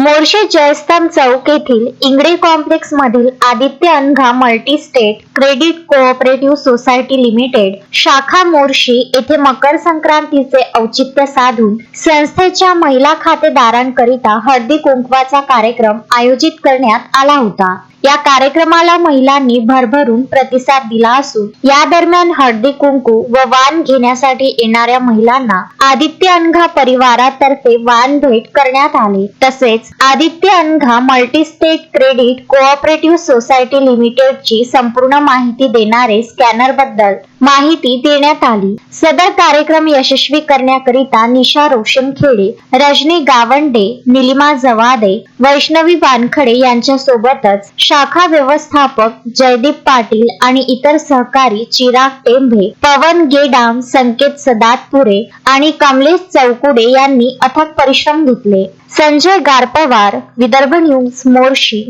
मोर्शे जयस्तंभ चौक येथील इंगळे कॉम्प्लेक्स मधील Aditya Anagha multi state credit cooperative society limited शाखा मोर्शी येथे मकर संक्रांतीचे औचित्य साधून संस्थेच्या महिला खातेदारांकरिता हळदी कुंकवाचा कार्यक्रम आयोजित करण्यात आला होता। या कार्यक्रमाला महिलांनी भरभरून प्रतिसाद दिला असून या दरम्यान हळदी कुंकू व वाण घेण्यासाठी येणाऱ्या महिलांना आदित्य अनघा परिवारातर्फे वाण भेट करण्यात आले। तसेच Aditya Anagha multi state credit cooperative society लिमिटेडची संपूर्ण माहिती देणारे स्कॅनर बद्दल माहिती देण्यात आली। सदर कार्यक्रम यशस्वी करण्याकरिता निशा रोशनखेडे, रजनी गावंडे, निलिमा जवादे, वैष्णवी वानखडे यांच्या सोबतच शाखा व्यवस्थापक जयदीप पाटील आणि इतर सहकारी चिराग टेंभे, पवन गेडाम, संकेत सदातपुरे आणि कमलेश चौकुडे यांनी अथक परिश्रम घेतले। संजय गारपवार, विदर्भ न्यूज, मोर्शी।